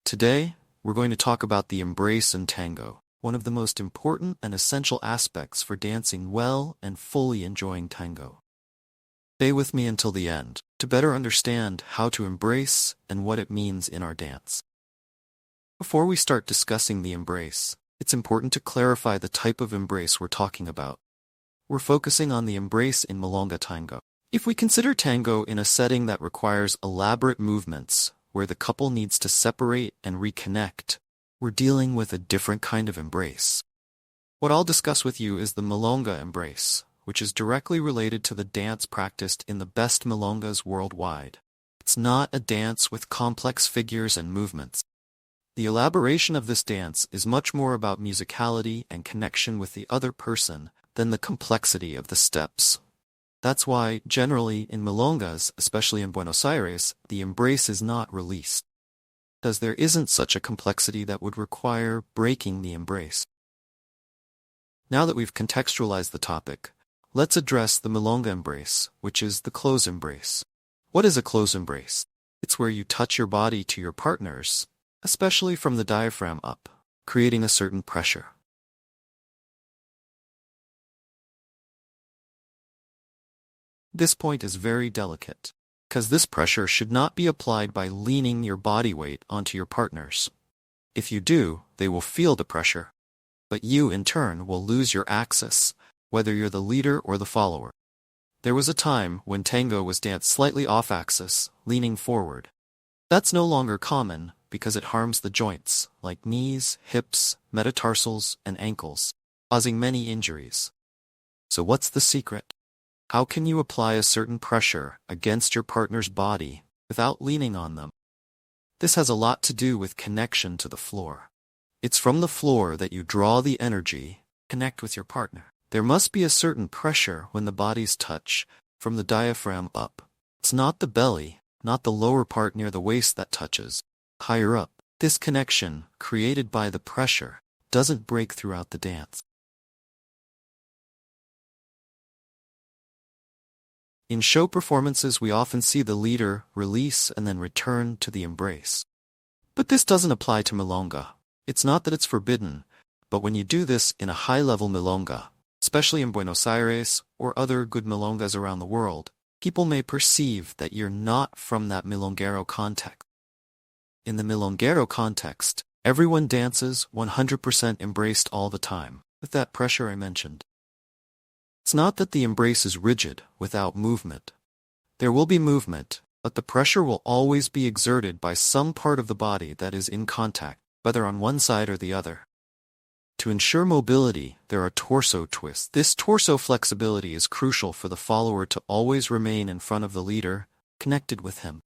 Today, we're going to talk about the embrace in tango, one of the most important and essential aspects for dancing well and fully enjoying tango. Stay with me until the end to better understand how to embrace and what it means in our dance. Before we start discussing the embrace, it's important to clarify the type of embrace we're talking about. We're focusing on the embrace in Milonga tango. If we consider tango in a setting that requires elaborate movements, where the couple needs to separate and reconnect, we're dealing with a different kind of embrace. What I'll discuss with you is the Milonga embrace, which is directly related to the dance practiced in the best milongas worldwide. It's not a dance with complex figures and movements. The elaboration of this dance is much more about musicality and connection with the other person than the complexity of the steps. That's why, generally, in milongas, especially in Buenos Aires, the embrace is not released, because there isn't such a complexity that would require breaking the embrace. Now that we've contextualized the topic, let's address the Milonga embrace, which is the close embrace. What is a close embrace? It's where you touch your body to your partner's, especially from the diaphragm up, creating a certain pressure. This point is very delicate, because this pressure should not be applied by leaning your body weight onto your partner's. If you do, they will feel the pressure, but you, in turn, will lose your axis, whether you're the leader or the follower. There was a time when tango was danced slightly off-axis, leaning forward. That's no longer common because it harms the joints, like knees, hips, metatarsals, and ankles, causing many injuries. So what's the secret? How can you apply a certain pressure against your partner's body without leaning on them? This has a lot to do with connection to the floor. It's from the floor that you draw the energy, connect with your partner. There must be a certain pressure when the bodies touch, from the diaphragm up. It's not the belly, not the lower part near the waist that touches. Higher up, this connection, created by the pressure, doesn't break throughout the dance. In show performances, we often see the leader release and then return to the embrace. But this doesn't apply to milonga. It's not that it's forbidden, but when you do this in a high-level milonga, especially in Buenos Aires or other good milongas around the world, people may perceive that you're not from that milonguero context. In the milonguero context, everyone dances 100% embraced all the time, with that pressure I mentioned. It's not that the embrace is rigid, without movement. There will be movement, but the pressure will always be exerted by some part of the body that is in contact, whether on one side or the other. To ensure mobility, there are torso twists. This torso flexibility is crucial for the follower to always remain in front of the leader, connected with him.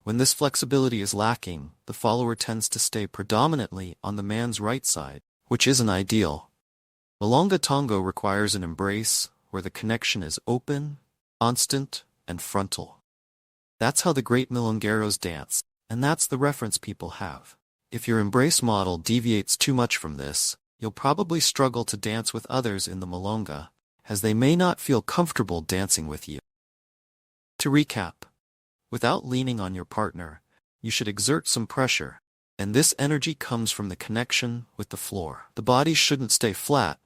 When this flexibility is lacking, the follower tends to stay predominantly on the man's right side, which isn't ideal. Milonga tango requires an embrace where the connection is open, constant, and frontal. That's how the great milongueros dance, and that's the reference people have. If your embrace model deviates too much from this, you'll probably struggle to dance with others in the milonga, as they may not feel comfortable dancing with you. To recap, without leaning on your partner, you should exert some pressure, and this energy comes from the connection with the floor. The body shouldn't stay flat,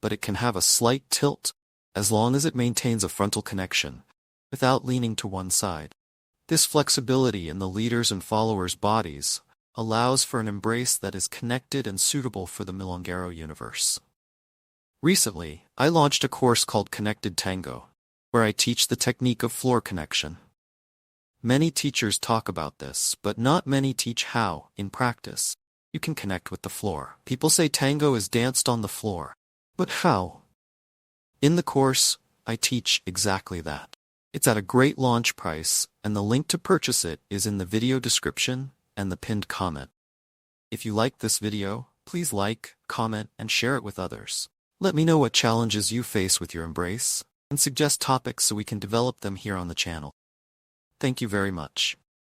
but it can have a slight tilt, as long as it maintains a frontal connection, without leaning to one side. This flexibility in the leaders' and followers' bodies allows for an embrace that is connected and suitable for the milonguero universe. Recently, I launched a course called Connected Tango, where I teach the technique of floor connection. Many teachers talk about this, but not many teach how, in practice, you can connect with the floor. People say tango is danced on the floor. But how? In the course, I teach exactly that. It's at a great launch price, and the link to purchase it is in the video description and the pinned comment. If you liked this video, please like, comment, and share it with others. Let me know what challenges you face with your embrace, and suggest topics so we can develop them here on the channel. Thank you very much.